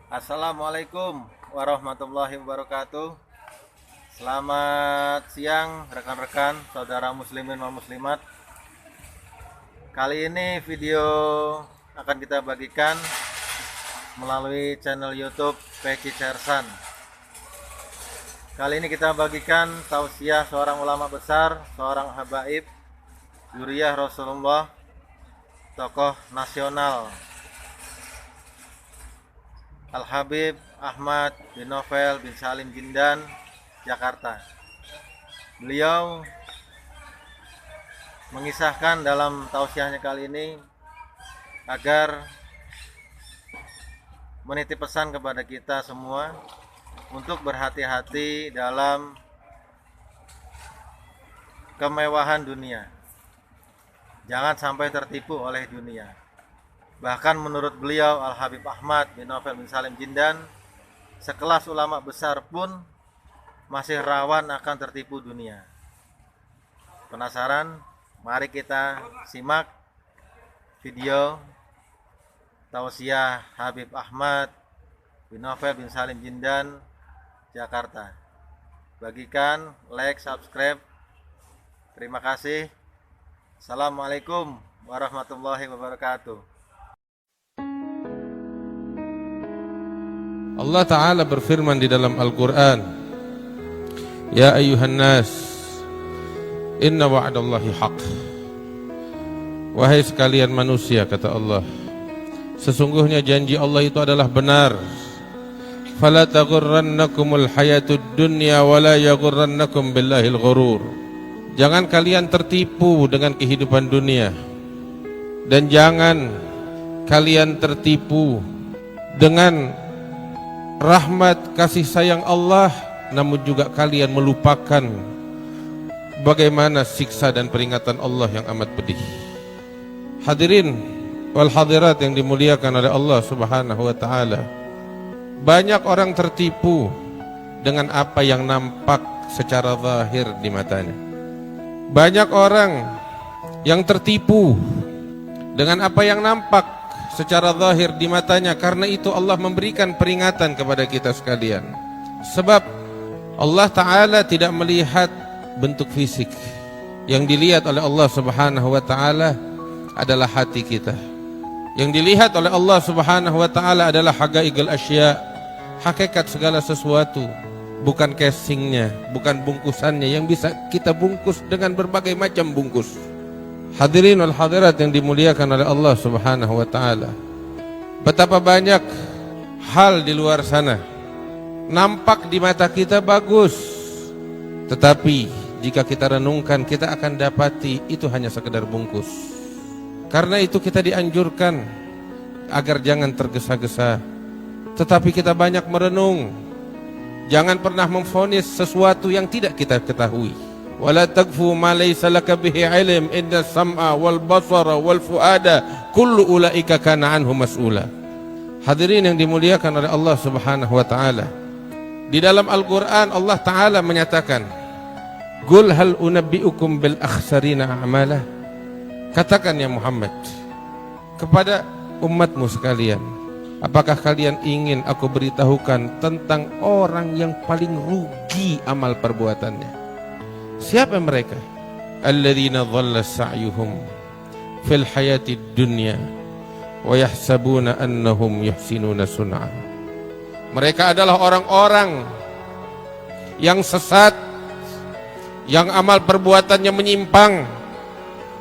Assalamualaikum warahmatullahi wabarakatuh. Selamat siang rekan-rekan, saudara muslimin dan muslimat. Kali ini video akan kita bagikan melalui channel YouTube Peci Cersan. Kali ini kita bagikan tausiah seorang ulama besar, seorang habaib, Zuriyah Rasulullah, tokoh nasional, Al-Habib Ahmad bin Novel bin Salim Jindan, Jakarta. Beliau mengisahkan dalam tausiahnya kali ini agar menitip pesan kepada kita semua untuk berhati-hati dalam kemewahan dunia. Jangan sampai tertipu oleh dunia. Bahkan menurut beliau, Al-Habib Ahmad bin Novel bin Salim Jindan, sekelas ulama besar pun masih rawan akan tertipu dunia. Penasaran? Mari kita simak video tausiah Habib Ahmad bin Novel bin Salim Jindan, Jakarta. Bagikan, like, subscribe. Terima kasih. Assalamualaikum warahmatullahi wabarakatuh. Allah Ta'ala berfirman di dalam Al-Quran, Ya ayuhan nas, inna wa'adallahi haq. Wahai sekalian manusia, kata Allah, sesungguhnya janji Allah itu adalah benar. Fala taghurrannakumul hayatud dunya wala yaghurrannakum billahil ghurur. Jangan kalian tertipu dengan kehidupan dunia, dan jangan kalian tertipu dengan rahmat kasih sayang Allah, namun juga kalian melupakan bagaimana siksa dan peringatan Allah yang amat pedih. Hadirin wal hadirat yang dimuliakan oleh Allah Subhanahu wa taala, banyak orang tertipu dengan apa yang nampak secara zahir di matanya. Banyak orang yang tertipu dengan apa yang nampak secara zahir di matanya. Karena itu Allah memberikan peringatan kepada kita sekalian. Sebab Allah Ta'ala tidak melihat bentuk fisik. Yang dilihat oleh Allah Subhanahu wa Ta'ala adalah hati kita. Yang dilihat oleh Allah Subhanahu wa Ta'ala adalah haqaiqul asya, hakikat segala sesuatu, bukan casingnya, bukan bungkusannya yang bisa kita bungkus dengan berbagai macam bungkus. Hadirin wal hadirat yang dimuliakan oleh Allah Subhanahu wa taala, betapa banyak hal di luar sana nampak di mata kita bagus, tetapi jika kita renungkan, kita akan dapati itu hanya sekedar bungkus. Karena itu kita dianjurkan agar jangan tergesa-gesa, tetapi kita banyak merenung. Jangan pernah memvonis sesuatu yang tidak kita ketahui. Wala taqfu ma laysa laka bihi ilm, inna sam'a wal basara wal fuada kullu ulaika kana anhu mas'ula. Hadirin yang dimuliakan oleh Allah Subhanahu wa taala, di dalam Al-Qur'an Allah Ta'ala menyatakan, Qul hal unabbiukum bil akhsarina a'mala. Katakan ya Muhammad kepada umatmu sekalian, apakah kalian ingin aku beritahukan tentang orang yang paling rugi amal perbuatannya? Siapa mereka? Alladzina dhalla sa'yuhum fil hayatid dunya wa yahsabuna annahum yuhsinuna sun'a. Mereka adalah orang-orang yang sesat, yang amal perbuatannya menyimpang,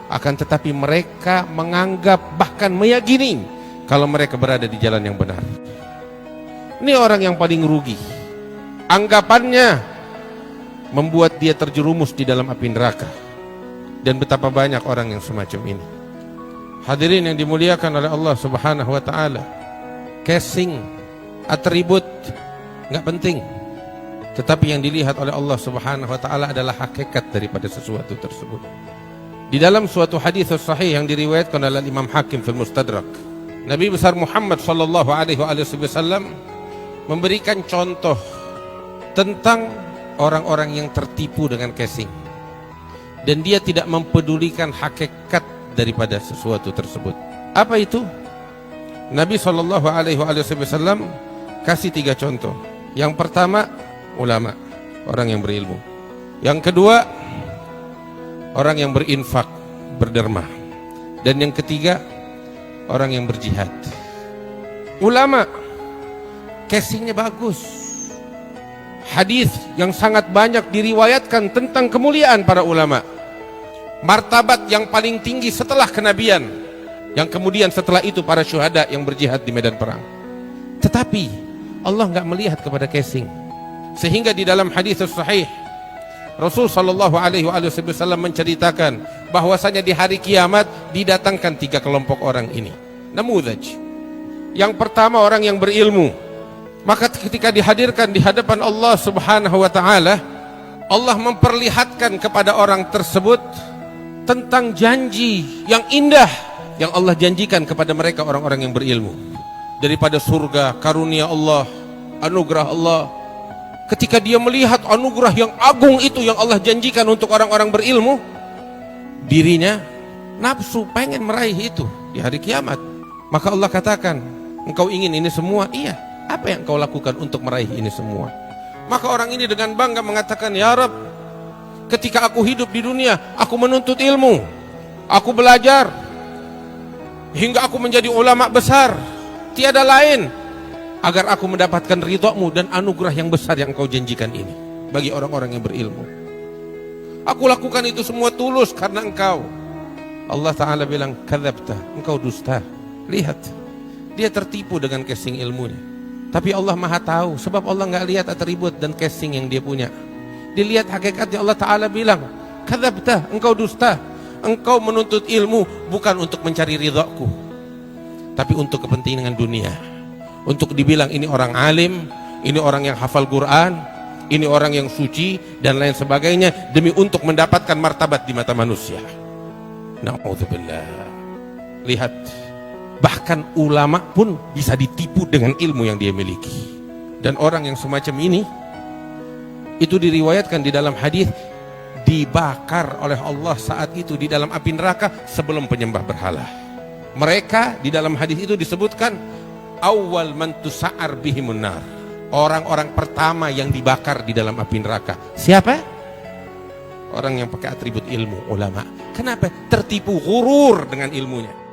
akan tetapi mereka menganggap, bahkan meyakini kalau mereka berada di jalan yang benar. Ini orang yang paling rugi. Anggapannya membuat dia terjerumus di dalam api neraka. Dan betapa banyak orang yang semacam ini. Hadirin yang dimuliakan oleh Allah Subhanahu wa taala, casing, atribut nggak penting, tetapi yang dilihat oleh Allah Subhanahu wa taala adalah hakikat daripada sesuatu tersebut. Di dalam suatu hadis sahih yang diriwayatkan oleh Imam Hakim fil Mustadrak, Nabi besar Muhammad sallallahu alaihi wasallam memberikan contoh tentang orang-orang yang tertipu dengan casing, dan dia tidak mempedulikan hakikat daripada sesuatu tersebut. Apa itu? Nabi sallallahu alaihi wasallam kasih 3 contoh. Yang pertama, ulama, orang yang berilmu. Yang kedua, orang yang berinfak, berderma. Dan yang ketiga, orang yang berjihad. Ulama, casingnya bagus. Hadis yang sangat banyak diriwayatkan tentang kemuliaan para ulama. Martabat yang paling tinggi setelah kenabian, yang kemudian setelah itu para syuhada yang berjihad di medan perang. Tetapi Allah nggak melihat kepada casing, sehingga di dalam hadis sahih Rasul sallallahu alaihi wasallam menceritakan bahwasanya di hari kiamat didatangkan 3 kelompok orang ini. Namudaj. Yang pertama orang yang berilmu. Maka ketika dihadirkan di hadapan Allah Subhanahu wa taala, Allah memperlihatkan kepada orang tersebut tentang janji yang indah yang Allah janjikan kepada mereka orang-orang yang berilmu. Daripada surga, karunia Allah, anugerah Allah. Ketika dia melihat anugerah yang agung itu yang Allah janjikan untuk orang-orang berilmu, dirinya nafsu pengen meraih itu di hari kiamat. Maka Allah katakan, engkau ingin ini semua? Iya. Apa yang engkau lakukan untuk meraih ini semua? Maka orang ini dengan bangga mengatakan, ya Rabb, ketika aku hidup di dunia, aku menuntut ilmu, aku belajar hingga aku menjadi ulama besar. Tiada lain agar aku mendapatkan ridhamu dan anugerah yang besar yang engkau janjikan ini bagi orang-orang yang berilmu. Aku lakukan itu semua tulus karena engkau. Allah Ta'ala bilang, kadzabta, engkau dusta. Lihat, dia tertipu dengan casing ilmunya. Tapi Allah Maha tahu, sebab Allah nggak lihat atribut dan casing yang dia punya. Dilihat hakikatnya. Allah Ta'ala bilang, kadzabta, engkau dusta. Engkau menuntut ilmu bukan untuk mencari ridhaku, tapi untuk kepentingan dunia. Untuk dibilang ini orang alim, ini orang yang hafal Quran, ini orang yang suci, dan lain sebagainya, demi untuk mendapatkan martabat di mata manusia. Na'udzubillah. Lihat, bahkan ulama pun bisa ditipu dengan ilmu yang dia miliki. Dan orang yang semacam ini, itu diriwayatkan di dalam hadis, dibakar oleh Allah saat itu di dalam api neraka sebelum penyembah berhala. Mereka di dalam hadis itu disebutkan awal man tusa'ar bihimun nar. Orang-orang pertama yang dibakar di dalam api neraka. Siapa? Orang yang pakai atribut ilmu, ulama. Kenapa? Tertipu, ghurur dengan ilmunya.